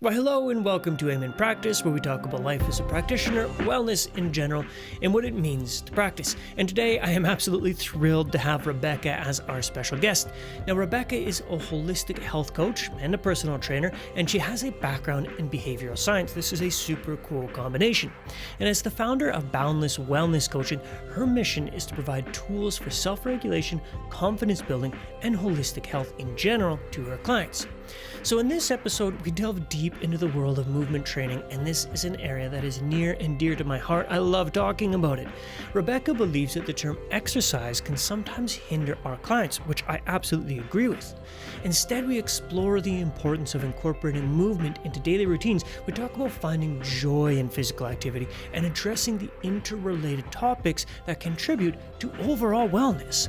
Well, hello and welcome to Aim in Practice, where we talk about life as a practitioner, wellness in general, and what it means to practice. And today I am absolutely thrilled to have Rebecca as our special guest. Now, Rebecca is a holistic health coach and a personal trainer, and she has a background in behavioral science. This is a super cool combination. And as the founder of Boundless Wellness Coaching, her mission is to provide tools for self-regulation, confidence building, and holistic health in general to her clients. So in this episode, we delve deep into the world of movement training, and this is an area that is near and dear to my heart. I love talking about it. Rebecca believes that the term exercise can sometimes hinder our clients, which I absolutely agree with. Instead, we explore the importance of incorporating movement into daily routines. We talk about finding joy in physical activity and addressing the interrelated topics that contribute to overall wellness.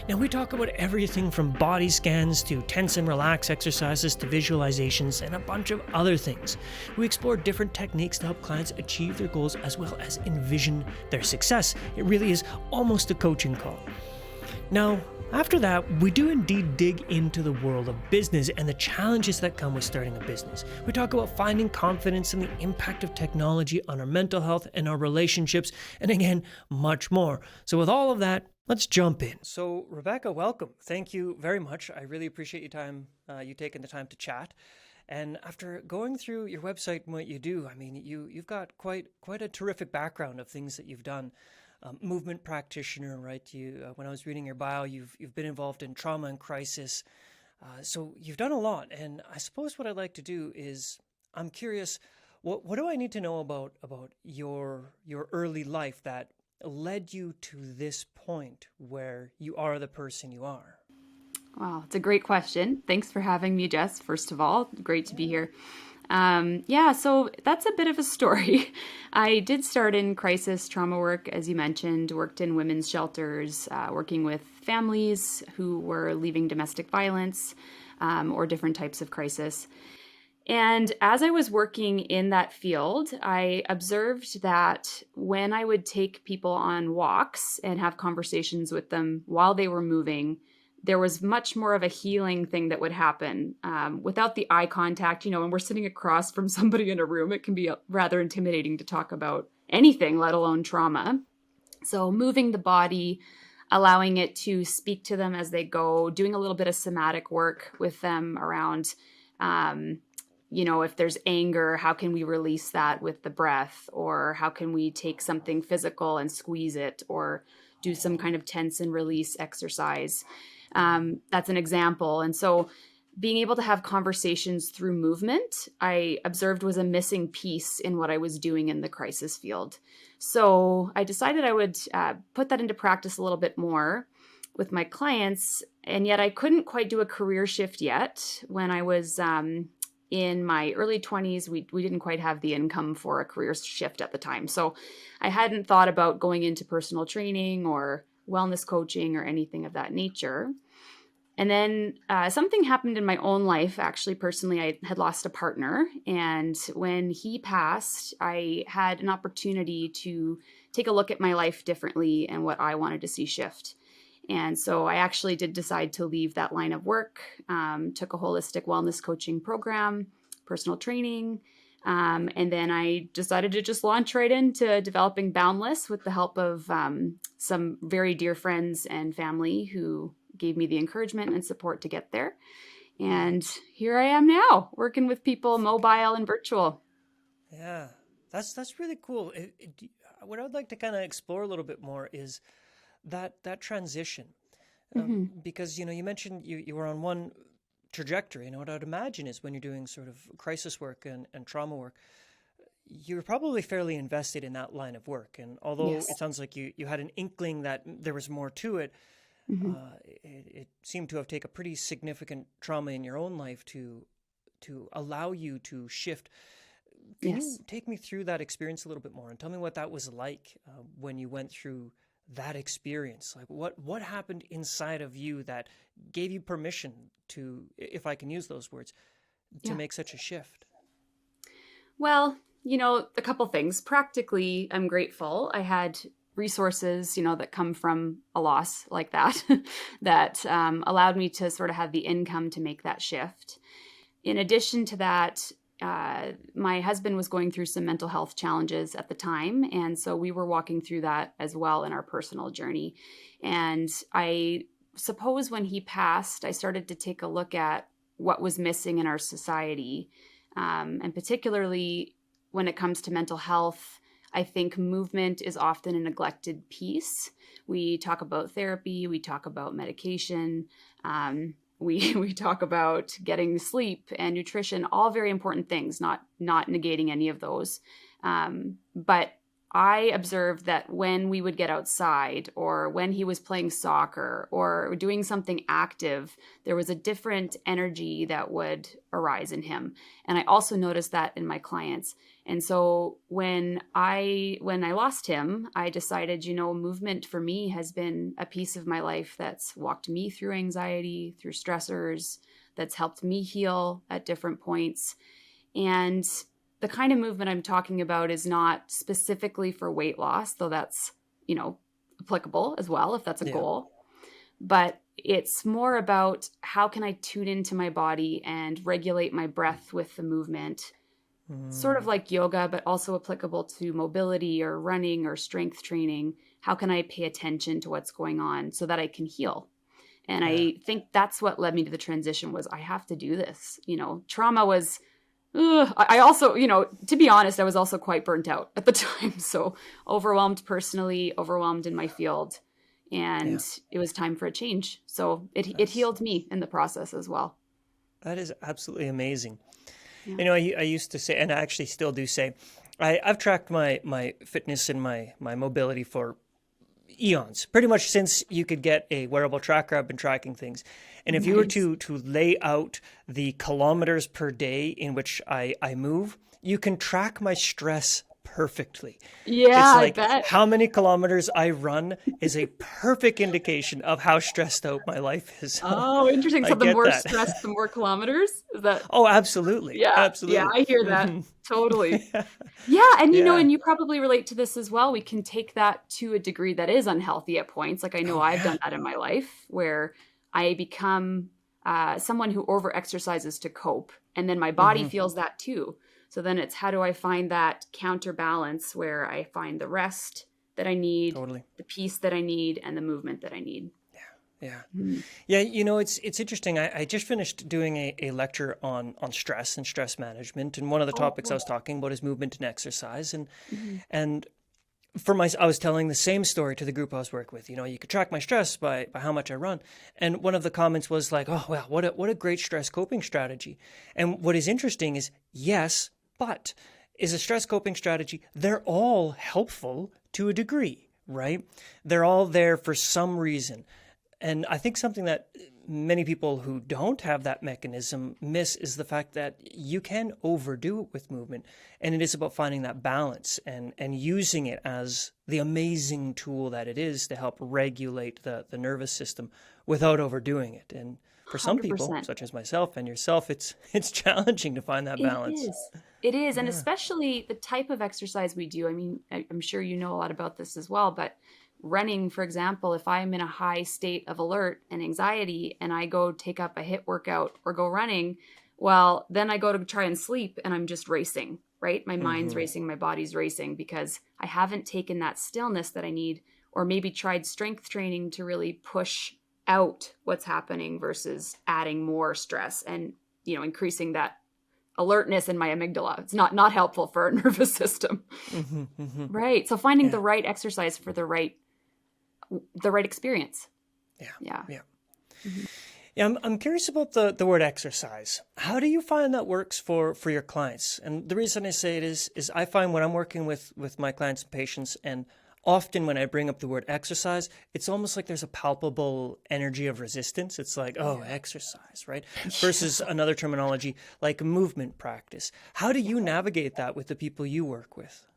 Now, we talk about everything from body scans to tense and relax exercises to visualizations and a bunch of other things. We explore different techniques to help clients achieve their goals as well as envision their success. It really is almost a coaching call. Now, after that, we do indeed dig into the world of business and the challenges that come with starting a business. We talk about finding confidence and the impact of technology on our mental health and our relationships, and again, much more. So with all of that, let's jump in. So Rebecca, welcome. Thank you very much. I really appreciate you taking the time to chat. And after going through your website and what you do, I mean, you've got quite a terrific background of things that you've done. Movement practitioner, right? When I was reading your bio, you've been involved in trauma and crisis. So you've done a lot. And I suppose what I'd like to do is, I'm curious, what do I need to know about your early life that led you to this point where you are the person you are? Wow, it's a great question. Thanks for having me, Jess. First of all, great to be here. So that's a bit of a story. I did start in crisis trauma work, as you mentioned, worked in women's shelters, working with families who were leaving domestic violence or different types of crisis. And as I was working in that field, I observed that when I would take people on walks and have conversations with them while they were moving, there was much more of a healing thing that would happen without the eye contact. You know, when we're sitting across from somebody in a room, it can be rather intimidating to talk about anything, let alone trauma. So moving the body, allowing it to speak to them as they go, doing a little bit of somatic work with them around, if there's anger, how can we release that with the breath? Or how can we take something physical and squeeze it, or do some kind of tense and release exercise? That's an example. And so being able to have conversations through movement, I observed was a missing piece in what I was doing in the crisis field. So I decided I would put that into practice a little bit more with my clients. And yet I couldn't quite do a career shift yet. When I was in my early 20s, we didn't quite have the income for a career shift at the time. So I hadn't thought about going into personal training or wellness coaching or anything of that nature. And then something happened in my own life. Actually, personally, I had lost a partner. And when he passed, I had an opportunity to take a look at my life differently and what I wanted to see shift. And so I actually did decide to leave that line of work, took a holistic wellness coaching program, personal training, and then I decided to just launch right into developing Boundless with the help of some very dear friends and family who gave me the encouragement and support to get there. And here I am now, working with people mobile and virtual. Yeah, that's really cool. What I'd like to kind of explore a little bit more is that transition, because you mentioned you were on one trajectory, and what I'd imagine is when you're doing sort of crisis work and trauma work, you're probably fairly invested in that line of work. And although Yes. it sounds like you had an inkling that there was more to it, it seemed to have taken a pretty significant trauma in your own life to allow you to shift. Can you take me through that experience a little bit more and tell me what that was like when you went through that experience? Like what happened inside of you that gave you permission to, if I can use those words, to make such a shift? Well, a couple things. Practically, I'm grateful. I had resources, that come from a loss like that, that allowed me to sort of have the income to make that shift. In addition to that, my husband was going through some mental health challenges at the time. And so we were walking through that as well in our personal journey. And I suppose when he passed, I started to take a look at what was missing in our society. And particularly when it comes to mental health, I think movement is often a neglected piece. We talk about therapy, we talk about medication, we talk about getting sleep and nutrition, all very important things, not negating any of those. But I observed that when we would get outside or when he was playing soccer or doing something active, there was a different energy that would arise in him. And I also noticed that in my clients. And so when I lost him, I decided, movement for me has been a piece of my life that's walked me through anxiety, through stressors, that's helped me heal at different points. And the kind of movement I'm talking about is not specifically for weight loss, though that's, applicable as well if that's a goal. But it's more about how can I tune into my body and regulate my breath with the movement, sort of like yoga, but also applicable to mobility or running or strength training. How can I pay attention to what's going on so that I can heal? And I think that's what led me to the transition was I have to do this. Trauma was... I also, to be honest, I was also quite burnt out at the time. So overwhelmed personally, overwhelmed in my field. And it was time for a change. So it healed me in the process as well. That is absolutely amazing. Yeah. I used to say, and I actually still do say, I've tracked my fitness and my mobility for eons, pretty much since you could get a wearable tracker. I've been tracking things. And if you were to lay out the kilometers per day in which I move, you can track my stress perfectly. Yeah, it's like I bet. How many kilometers I run is a perfect indication of how stressed out my life is. Oh, interesting. So the more stressed, the more kilometers? Is that? Oh, absolutely. Yeah, absolutely. Yeah, I hear that. Totally. Yeah, and and you probably relate to this as well. We can take that to a degree that is unhealthy at points. Like I know I've done that in my life where I become someone who over-exercises to cope, and then my body feels that too. So then it's how do I find that counterbalance where I find the rest that I need, the peace that I need, and the movement that I need. Yeah. Yeah. It's interesting. I just finished doing a lecture on stress and stress management. And one of the topics I was talking about is movement and exercise. And I was telling the same story to the group I was working with. You could track my stress by how much I run. And one of the comments was like, oh, wow, what a great stress coping strategy. And what is interesting is, yes, but is a stress coping strategy, they're all helpful to a degree, right? They're all there for some reason. And I think something that many people who don't have that mechanism miss is the fact that you can overdo it with movement. And it is about finding that balance and using it as the amazing tool that it is to help regulate the nervous system without overdoing it. And for some 100%. People, such as myself and yourself, it's challenging to find that balance. It is. And especially the type of exercise we do. I mean, I'm sure you know a lot about this as well, but running, for example, if I'm in a high state of alert and anxiety and I go take up a HIIT workout or go running, well, then I go to try and sleep and I'm just racing, right? My mind's racing, my body's racing because I haven't taken that stillness that I need or maybe tried strength training to really push out what's happening versus adding more stress and, increasing that alertness in my amygdala. It's not helpful for our nervous system. Right. So finding the right exercise for the right experience. Yeah. Yeah, I'm curious about the word exercise. How do you find that works for your clients? And the reason I say it is I find when I'm working with my clients and patients, and often when I bring up the word exercise, it's almost like there's a palpable energy of resistance. It's like, oh, exercise, right? Versus another terminology like movement practice. How do you navigate that with the people you work with?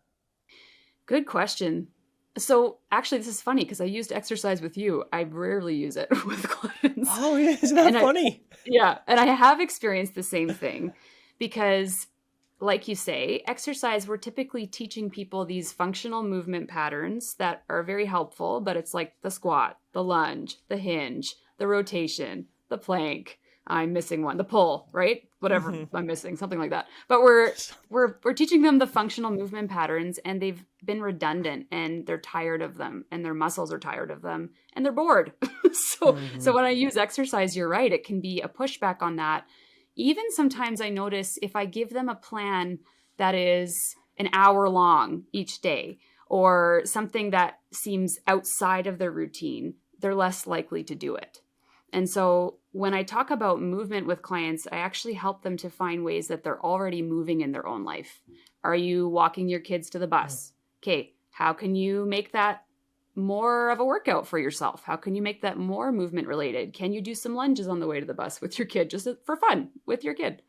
Good question. So actually, this is funny because I used exercise with you. I rarely use it with clients. Oh, yeah. Isn't that funny? And I have experienced the same thing because, like you say, exercise, we're typically teaching people these functional movement patterns that are very helpful, but it's like the squat, the lunge, the hinge, the rotation, the plank, I'm missing one. The pull, right? Whatever I'm missing, something like that. But we're teaching them the functional movement patterns, and they've been redundant, and they're tired of them, and their muscles are tired of them, and they're bored. So when I use exercise, you're right, it can be a pushback on that. Even sometimes I notice if I give them a plan that is an hour long each day, or something that seems outside of their routine, they're less likely to do it. And so when I talk about movement with clients, I actually help them to find ways that they're already moving in their own life. Are you walking your kids to the bus? Okay, how can you make that more of a workout for yourself? How can you make that more movement related? Can you do some lunges on the way to the bus with your kid, just for fun with your kid?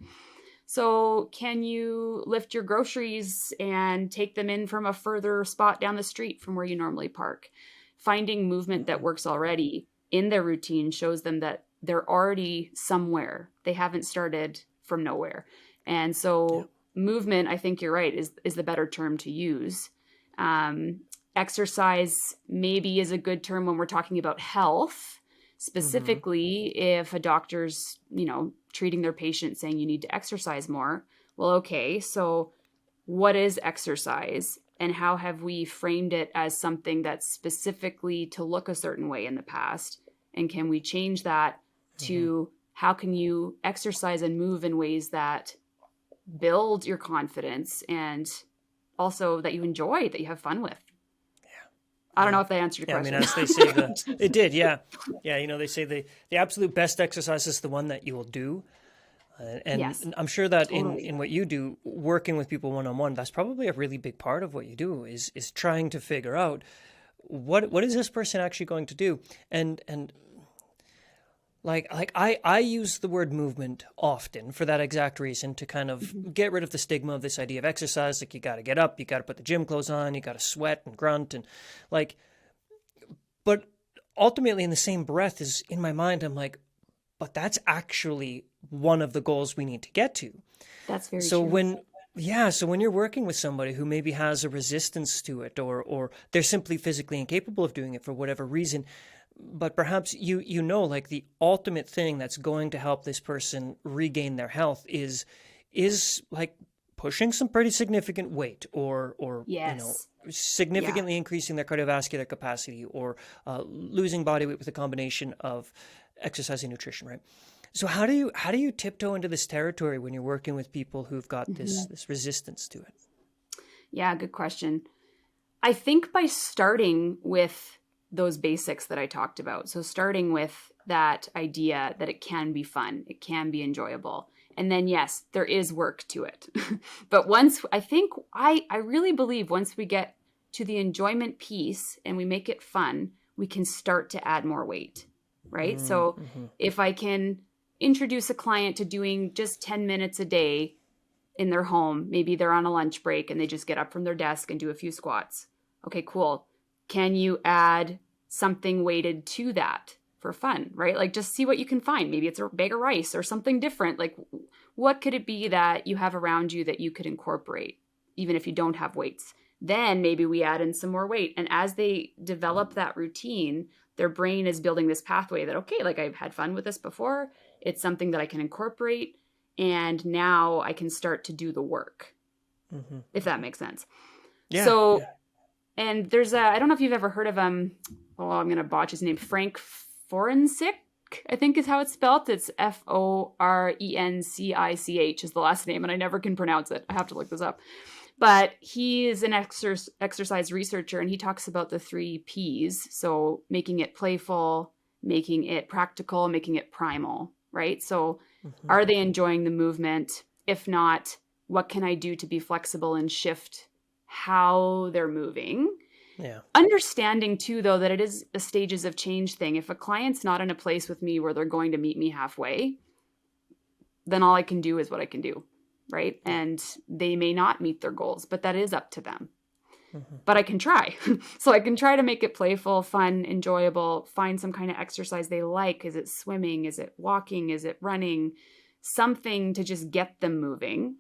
So can you lift your groceries and take them in from a further spot down the street from where you normally park? Finding movement that works already in their routine shows them that they're already somewhere. They haven't started from nowhere. And so movement, I think you're right, is the better term to use. Exercise maybe is a good term when we're talking about health, specifically if a doctor's, treating their patient saying you need to exercise more. Well, okay, so what is exercise? And how have we framed it as something that's specifically to look a certain way in the past? And can we change that to how can you exercise and move in ways that build your confidence and also that you enjoy, that you have fun with? I don't know if they answered your question. I mean, as they say, it did, yeah. Yeah, they say the absolute best exercise is the one that you will do. And yes, I'm sure that totally. in what you do, working with people one-on-one, that's probably a really big part of what you do is trying to figure out what is this person actually going to do? And I use the word movement often for that exact reason, to kind of get rid of the stigma of this idea of exercise. Like, you got to get up, you got to put the gym clothes on, you got to sweat and grunt and but ultimately in the same breath is in my mind, I'm like, but that's actually one of the goals we need to get to. That's very true. So when you're working with somebody who maybe has a resistance to it, or they're simply physically incapable of doing it for whatever reason, but perhaps like the ultimate thing that's going to help this person regain their health is like pushing some pretty significant weight, or yes, significantly increasing their cardiovascular capacity, or losing body weight with a combination of exercise and nutrition, right? So how do you tiptoe into this territory when you're working with people who've got this resistance to it? Yeah, good question. I think by starting with those basics that I talked about. So starting with that idea that it can be fun, it can be enjoyable. And then, yes, there is work to it. But I really believe once we get to the enjoyment piece and we make it fun, we can start to add more weight, right? So if I can introduce a client to doing just 10 minutes a day in their home, maybe they're on a lunch break and they just get up from their desk and do a few squats. Okay, cool. Can you add something weighted to that for fun, right? Like, just see what you can find. Maybe it's a bag of rice or something different. Like, what could it be that you have around you that you could incorporate, even if you don't have weights? Then maybe we add in some more weight. And as they develop that routine, their brain is building this pathway that, okay, like, I've had fun with this before. It's something that I can incorporate. And now I can start to do the work, if that makes sense. Yeah. So, and there's I don't know if you've ever heard of I'm going to botch his name, Frank Forencich, I think is how it's spelled. It's Forencich is the last name, and I never can pronounce it. I have to look this up. But he is an exercise researcher, and he talks about the 3 Ps. So making it playful, making it practical, making it primal, right? So are they enjoying the movement? If not, what can I do to be flexible and shift how they're moving? Yeah. Understanding too, though, that it is a stages of change thing. If a client's not in a place with me where they're going to meet me halfway, then all I can do is what I can do, right? And they may not meet their goals, but that is up to them. But I can try. So I can try to make it playful, fun, enjoyable, find some kind of exercise they like. Is it swimming? Is it walking? Is it running? Something to just get them moving.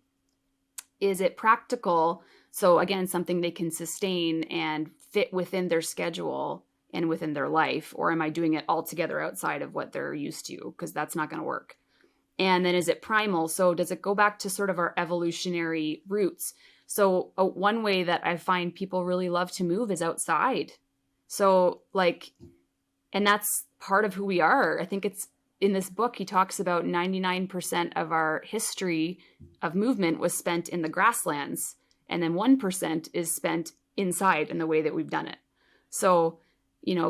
Is it practical? So again, something they can sustain and fit within their schedule and within their life. Or am I doing it altogether outside of what they're used to? Because that's not going to work. And then is it primal? So does it go back to sort of our evolutionary roots? So one way that I find people really love to move is outside. So like, and that's part of who we are. I think it's in this book, he talks about 99% of our history of movement was spent in the grasslands. And then 1% is spent inside in the way that we've done it. So,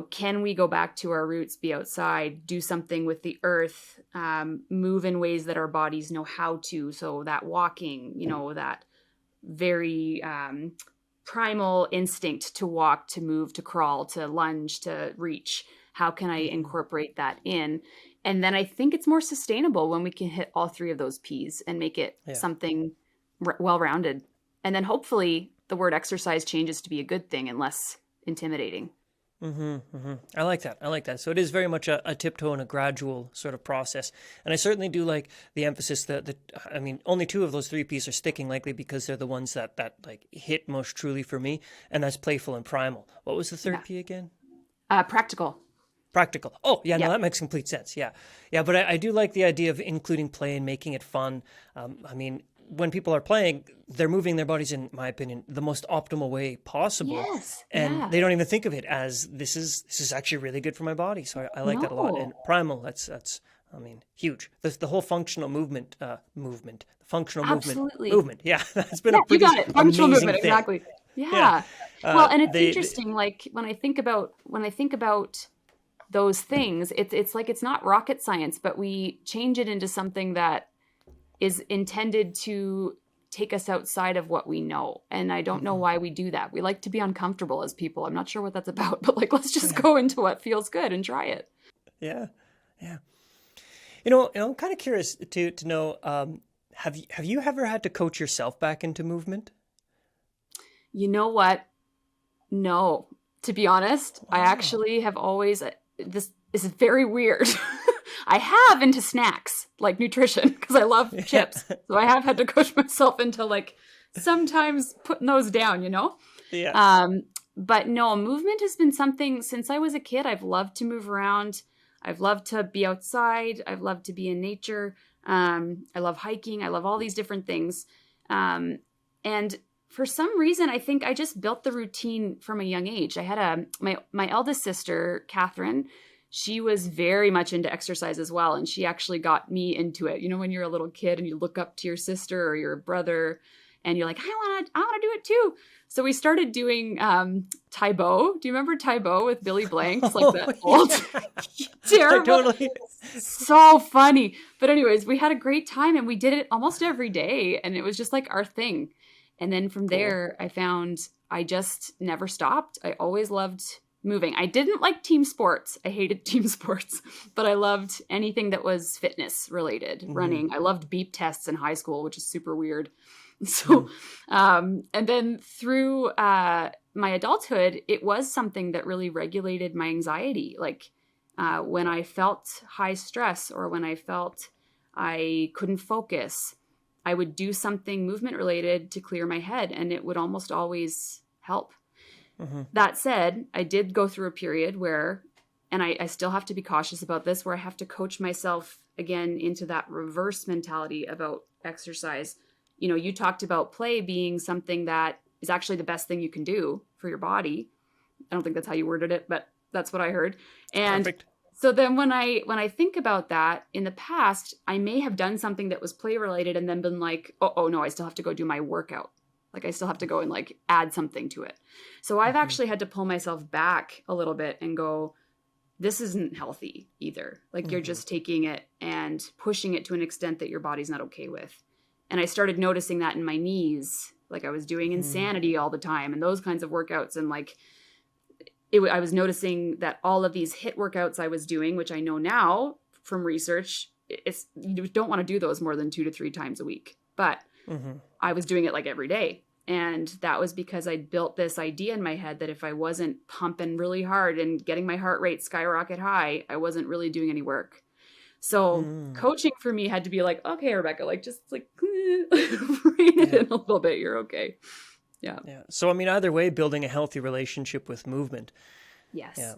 can we go back to our roots, be outside, do something with the earth, move in ways that our bodies know how to? So that walking, that very primal instinct to walk, to move, to crawl, to lunge, to reach. How can I incorporate that in? And then I think it's more sustainable when we can hit all three of those P's and make it something well-rounded. And then hopefully the word exercise changes to be a good thing and less intimidating. I like that. So it is very much a tiptoe and a gradual sort of process. And I certainly do like the emphasis that I mean, only 2 of those 3 P's are sticking, likely because they're the ones that like hit most truly for me. And that's playful and primal. What was the third P again? Practical. Practical. Oh, yeah, no, that makes complete sense. Yeah. But I do like the idea of including play and making it fun. I mean, when people are playing, they're moving their bodies, in my opinion, the most optimal way possible. Yes. And they don't even think of it as this is actually really good for my body. So I like that a lot. And primal, that's I mean, huge. The whole functional movement. Absolutely. Movement. Yeah, that's been a pretty you got it. Functional movement, thing. exactly. Yeah. Well, and it's interesting. Like when I think about those things, it's like it's not rocket science, but we change it into something that is intended to take us outside of what we know. And I don't know why we do that. We like to be uncomfortable as people. I'm not sure what that's about, but like, let's just go into what feels good and try it. Yeah. I'm kind of curious to know, have you ever had to coach yourself back into movement? You know what? No, to be honest, wow. I actually have always, this is very weird. I have into snacks, like nutrition, because I love chips. So I have had to coach myself into like sometimes putting those down, Yeah. But no, movement has been something since I was a kid. I've loved to move around. I've loved to be outside. I've loved to be in nature. I love hiking. I love all these different things. And for some reason, I think I just built the routine from a young age. I had my eldest sister, Catherine. She was very much into exercise as well. And she actually got me into it. When you're a little kid and you look up to your sister or your brother and you're like, I want to do it too. So we started doing Tae Bo. Do you remember Tae Bo with Billy Blanks? Like that old, terrible. Totally. So funny. But anyways, we had a great time and we did it almost every day. And it was just like our thing. And then from there, I found I just never stopped. I always loved moving. I didn't like team sports. I hated team sports, but I loved anything that was fitness related, running. I loved beep tests in high school, which is super weird. So, and then through my adulthood, it was something that really regulated my anxiety. Like when I felt high stress or when I felt I couldn't focus, I would do something movement related to clear my head, and it would almost always help. That said, I did go through a period where, and I still have to be cautious about this, where I have to coach myself again into that reverse mentality about exercise. You talked about play being something that is actually the best thing you can do for your body. I don't think that's how you worded it, but that's what I heard. And perfect. So then when I think about that, in the past, I may have done something that was play related and then been like, oh no, I still have to go do my workout. Like I still have to go and like add something to it. So I've actually had to pull myself back a little bit and go, this isn't healthy either. Like you're just taking it and pushing it to an extent that your body's not okay with. And I started noticing that in my knees, like I was doing insanity all the time and those kinds of workouts. And like, I was noticing that all of these HIIT workouts I was doing, which I know now from research, you don't want to do those more than 2 to 3 times a week. But I was doing it like every day. And that was because I built this idea in my head that if I wasn't pumping really hard and getting my heart rate skyrocket high, I wasn't really doing any work. So coaching for me had to be like, okay, Rebecca, like just like rein it in a little bit. You're okay. Yeah. So, I mean, either way, building a healthy relationship with movement. Yes. Yeah.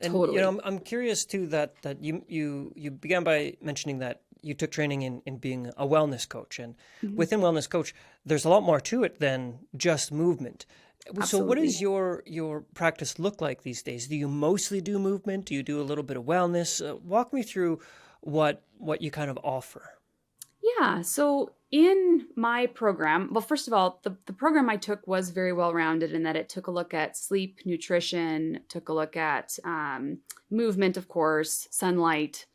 And, totally. I'm curious too that you began by mentioning that you took training in being a wellness coach. And Mhm. within wellness coach, there's a lot more to it than just movement. So what Absolutely. does your practice look like these days? Do you mostly do movement? Do you do a little bit of wellness? Walk me through what you kind of offer. Yeah. So in my program, well, first of all, the program I took was very well rounded in that it took a look at sleep, nutrition, took a look at movement, of course, sunlight,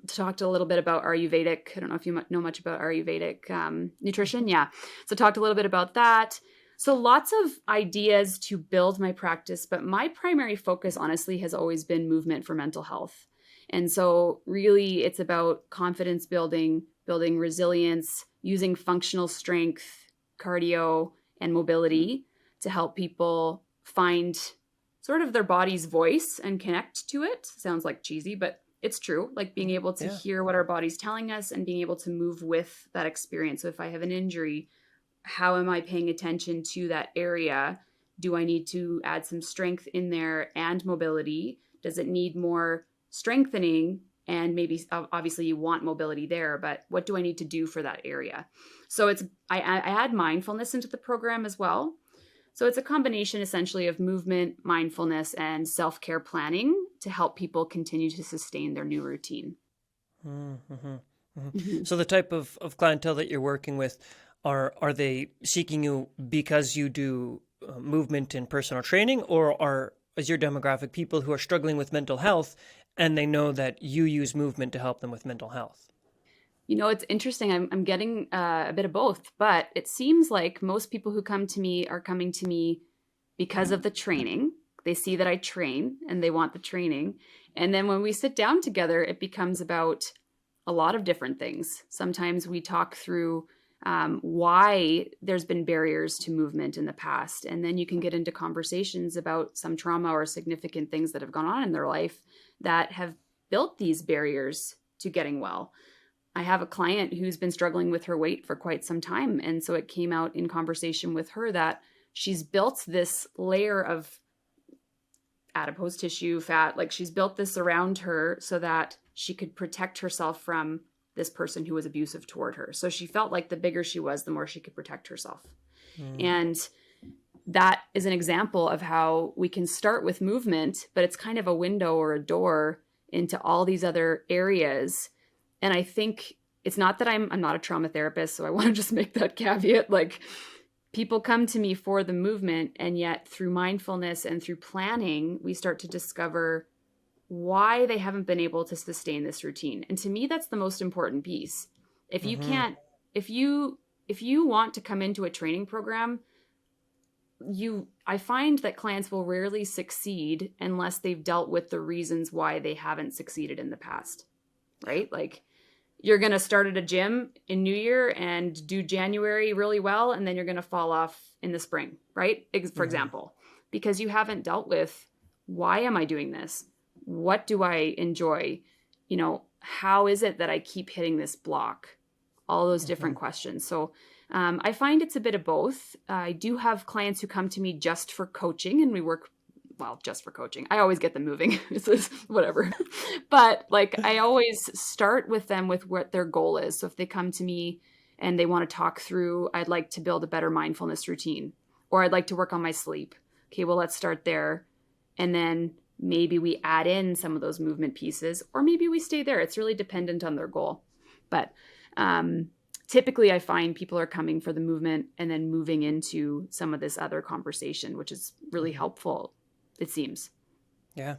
talked a little bit about Ayurvedic. I don't know if you know much about Ayurvedic nutrition. Yeah. So talked a little bit about that. So lots of ideas to build my practice, but my primary focus, honestly, has always been movement for mental health. And so really it's about confidence building, building resilience, using functional strength, cardio, and mobility to help people find sort of their body's voice and connect to it. Sounds like cheesy, but it's true. Like being able to Yeah. hear what our body's telling us and being able to move with that experience. So if I have an injury, how am I paying attention to that area? Do I need to add some strength in there and mobility? Does it need more strengthening? And maybe obviously you want mobility there, but what do I need to do for that area? So I add mindfulness into the program as well. So it's a combination essentially of movement, mindfulness, and self-care planning to help people continue to sustain their new routine. Mm-hmm. Mm-hmm. Mhm. So the type of clientele that you're working with, are they seeking you because you do movement and personal training, or is your demographic people who are struggling with mental health and they know that you use movement to help them with mental health? It's interesting. I'm getting a bit of both, but it seems like most people who come to me are coming to me because of the training. They see that I train and they want the training. And then when we sit down together, it becomes about a lot of different things. Sometimes we talk through why there's been barriers to movement in the past. And then you can get into conversations about some trauma or significant things that have gone on in their life that have built these barriers to getting well. I have a client who's been struggling with her weight for quite some time. And so it came out in conversation with her that she's built this layer of adipose tissue, fat, like she's built this around her so that she could protect herself from this person who was abusive toward her. So she felt like the bigger she was, the more she could protect herself. Mm. And that is an example of how we can start with movement, but it's kind of a window or a door into all these other areas. And I think it's not that I'm not a trauma therapist, so I want to just make that caveat. Like people come to me for the movement, and yet through mindfulness and through planning, we start to discover why they haven't been able to sustain this routine. And to me, that's the most important piece. If you Mm-hmm. can't, if you want to come into a training program, I find that clients will rarely succeed unless they've dealt with the reasons why they haven't succeeded in the past, right? Like you're going to start at a gym in New Year and do January really well, and then you're going to fall off in the spring, right? For Mm-hmm. example, because you haven't dealt with why am I doing this? What do I enjoy? How is it that I keep hitting this block? All those Mm-hmm. different questions. So I find it's a bit of both. I do have clients who come to me just for coaching, and we work just for coaching. I always get them moving. It's whatever. But like I always start with them with what their goal is. So if they come to me and they want to talk through, I'd like to build a better mindfulness routine, or I'd like to work on my sleep. Okay, well, let's start there. And then maybe we add in some of those movement pieces, or maybe we stay there. It's really dependent on their goal. But typically I find people are coming for the movement and then moving into some of this other conversation, which is really helpful, it seems. Yeah.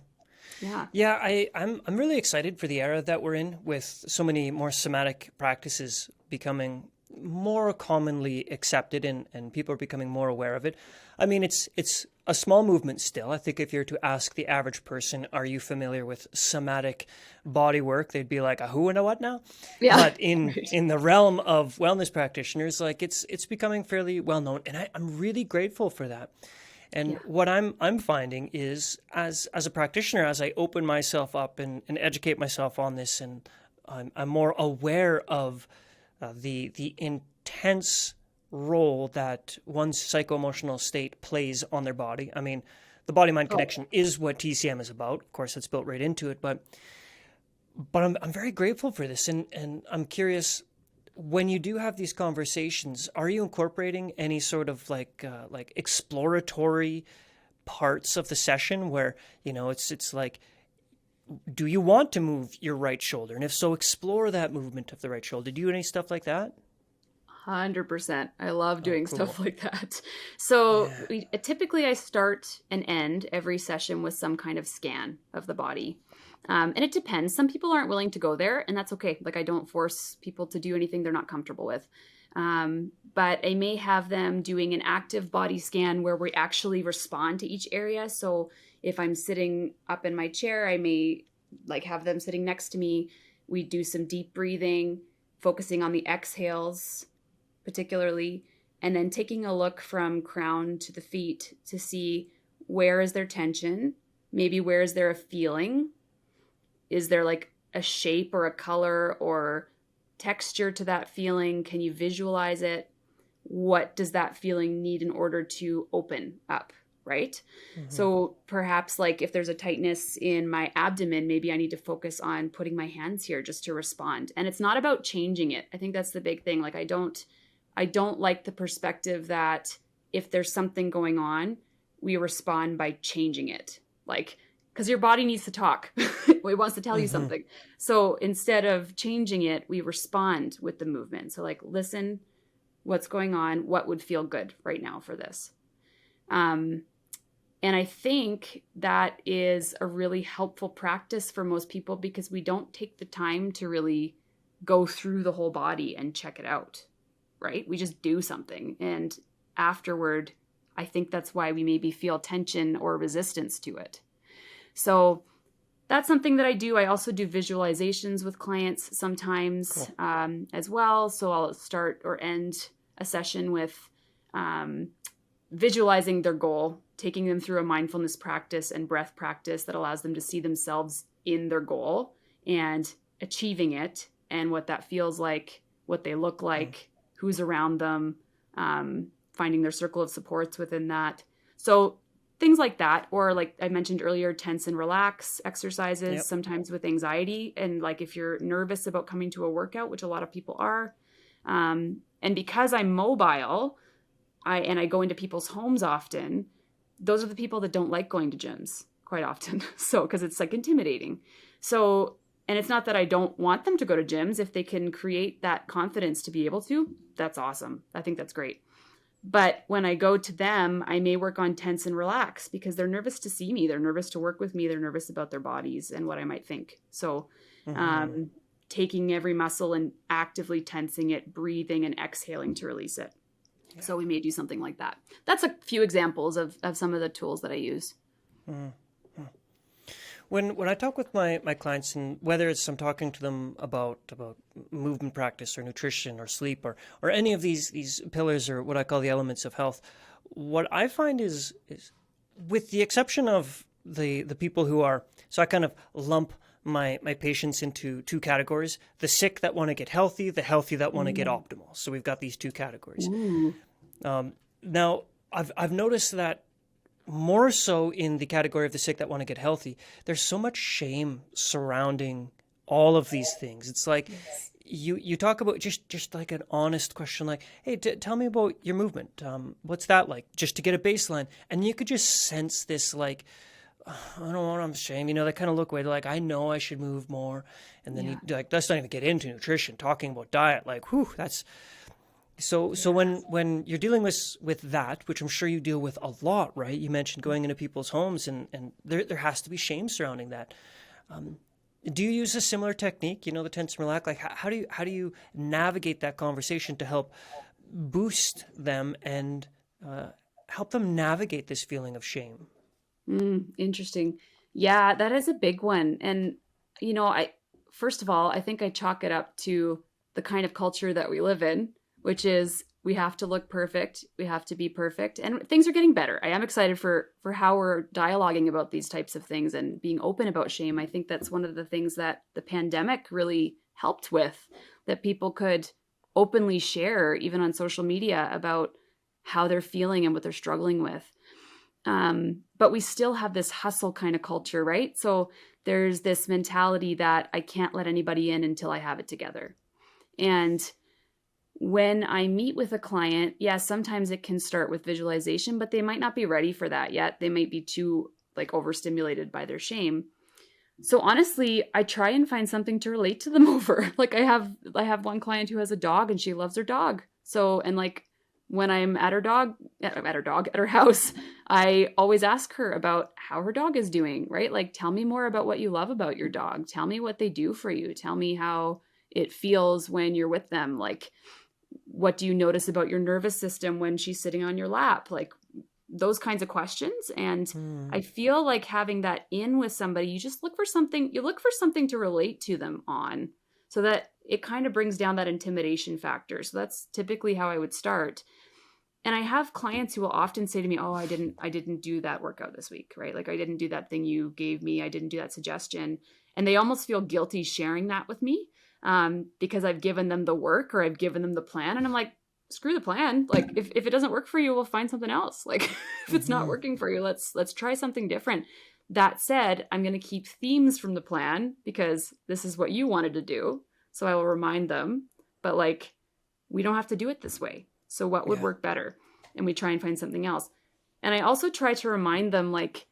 Yeah. Yeah, I'm really excited for the era that we're in, with so many more somatic practices becoming more commonly accepted, and people are becoming more aware of it. I mean, it's a small movement still. I think if you're to ask the average person, are you familiar with somatic body work? They'd be like, a who and a what now? Yeah. But in Right. the realm of wellness practitioners, like it's becoming fairly well known, and I'm really grateful for that. And Yeah. what I'm finding is, as a practitioner, as I open myself up and educate myself on this, and I'm more aware of the intense role that one's psycho-emotional state plays on their body. I mean, the body-mind Oh, connection is what TCM is about. Of course, it's built right into it. But But I'm very grateful for this. And I'm curious, when you do have these conversations, are you incorporating any sort of like exploratory parts of the session where, it's like, do you want to move your right shoulder? And if so, explore that movement of the right shoulder. Do you do any stuff like that? 100%. I love Oh, doing cool. stuff like that. So Yeah. typically I start and end every session with some kind of scan of the body. And it depends. Some people aren't willing to go there, and that's okay. Like, I don't force people to do anything they're not comfortable with. But I may have them doing an active body scan where we actually respond to each area. So if I'm sitting up in my chair, I may like have them sitting next to me. We do some deep breathing, focusing on the exhales particularly, and then taking a look from crown to the feet to see where is there tension, maybe where is there a feeling, is there like a shape or a color or texture to that feeling, can you visualize it, what does that feeling need in order to open up, right? Hmm. So perhaps like if there's a tightness in my abdomen, maybe I need to focus on putting my hands here just to respond. And it's not about changing it. I think that's the big thing. Like I don't like the perspective that if there's something going on, we respond by changing it. Like, because your body needs to talk. It wants to tell you Hmm. something. So instead of changing it, we respond with the movement. So, like, listen, what's going on? What would feel good right now for this? Um, and I think that is a really helpful practice for most people because we don't take the time to really go through the whole body and check it out, right? We just do something. And afterward, I think that's why we maybe feel tension or resistance to it. So that's something that I do. I also do visualizations with clients sometimes Cool. as well. So I'll start or end a session with um, visualizing their goal, taking them through a mindfulness practice and breath practice that allows them to see themselves in their goal and achieving it and what that feels like, what they look like, who's around them, finding their circle of supports within that. So things like that, or like I mentioned earlier, tense and relax exercises, Yep. sometimes with anxiety. And like if you're nervous about coming to a workout, which a lot of people are, and because I'm mobile, I go into people's homes often, those are the people that don't like going to gyms quite often. So, because it's like intimidating. So, and it's not that I don't want them to go to gyms. If they can create that confidence to be able to, that's awesome. I think that's great. But when I go to them, I may work on tense and relax because they're nervous to see me. They're nervous to work with me. They're nervous about their bodies and what I might think. So, Hmm. um, taking every muscle and actively tensing it, breathing and exhaling to release it. Yeah. So we may do something like that. That's a few examples of some of the tools that I use. Mhm. When I talk with my clients, and whether it's I'm talking to them about movement practice or nutrition or sleep or any of these pillars or what I call the elements of health, what I find is with the exception of the people who are, so I kind of lump my patients into two categories: the sick that want to get healthy, the healthy that want to get Mm. optimal. So we've got these two categories. Ooh. Now I've noticed that more so in the category of the sick that want to get healthy, there's so much shame surrounding all of these things. It's like Yes. you talk about just like an honest question, like, hey, tell me about your movement. What's that like? Just to get a baseline, and you could just sense this like, I don't want, I'm ashamed. They kind of look away. They're like, I know I should move more, and then you Yeah. like, let's not even get into nutrition, talking about diet. Like, whew, that's so Yes. when you're dealing with that, which I'm sure you deal with a lot, right? You mentioned going into people's homes, and there has to be shame surrounding that. Do you use a similar technique? The tense and relax. Like how do you navigate that conversation to help boost them and uh, help them navigate this feeling of shame? Interesting. Yeah, that is a big one. And, I, first of all, I think I chalk it up to the kind of culture that we live in, which is we have to look perfect. We have to be perfect. And things are getting better. I am excited for how we're dialoguing about these types of things and being open about shame. I think that's one of the things that the pandemic really helped with, that people could openly share, even on social media, about how they're feeling and what they're struggling with. But we still have this hustle kind of culture, right? So there's this mentality that I can't let anybody in until I have it together. And when I meet with a client, sometimes it can start with visualization, but they might not be ready for that yet. They might be too like overstimulated by their shame. So honestly, I try and find something to relate to them over. Like I have one client who has a dog and she loves her dog. So, and like when I'm at her house, I always ask her about how her dog is doing, right? Like, tell me more about what you love about your dog. Tell me what they do for you. Tell me how it feels when you're with them. Like, what do you notice about your nervous system when she's sitting on your lap? Like those kinds of questions. And I feel like having that in with somebody, you look for something to relate to them on, so that it kind of brings down that intimidation factor. So that's typically how I would start. And I have clients who will often say to me, "Oh, I didn't do that workout this week," right? Like I didn't do that thing you gave me. I didn't do that suggestion. And they almost feel guilty sharing that with me because I've given them the work or I've given them the plan. And I'm like, screw the plan. Like if it doesn't work for you, we'll find something else. Like if it's not working for you, let's try something different. That said, I'm going to keep themes from the plan because this is what you wanted to do. So I will remind them, but like, we don't have to do it this way. So what would work better? And we try and find something else. And I also try to remind them like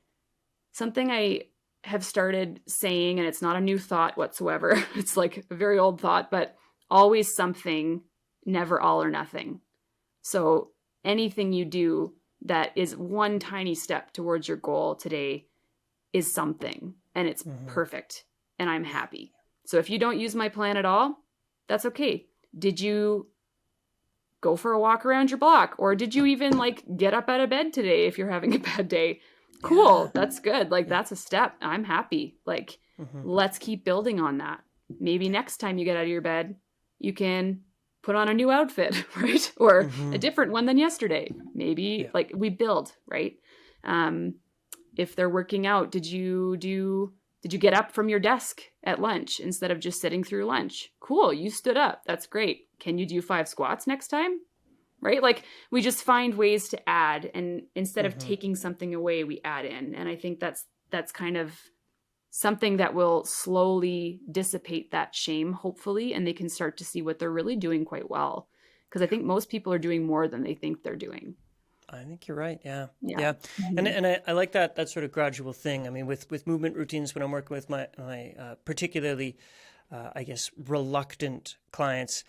something I have started saying, and it's not a new thought whatsoever. It's like a very old thought, but always something, never all or nothing. So anything you do that is one tiny step towards your goal today is something, and it's perfect, and I'm happy. So if you don't use my plan at all, that's okay. Did you go for a walk around your block? Or did you even like get up out of bed today if you're having a bad day? Cool. That's good. Like that's a step. I'm happy. Like let's keep building on that. Maybe next time you get out of your bed, you can put on a new outfit, right? Or a different one than yesterday. Maybe like we build, right? If they're working out, did you get up from your desk at lunch instead of just sitting through lunch? Cool. You stood up. That's great. Can you do 5 squats next time? Right? Like we just find ways to add, and instead of taking something away, we add in. And I think that's kind of something that will slowly dissipate that shame, hopefully, and they can start to see what they're really doing quite well. Because I think most people are doing more than they think they're doing. I think you're right. Yeah. And I like that sort of gradual thing. I mean, with movement routines, when I'm working with my particularly, I guess, reluctant clients,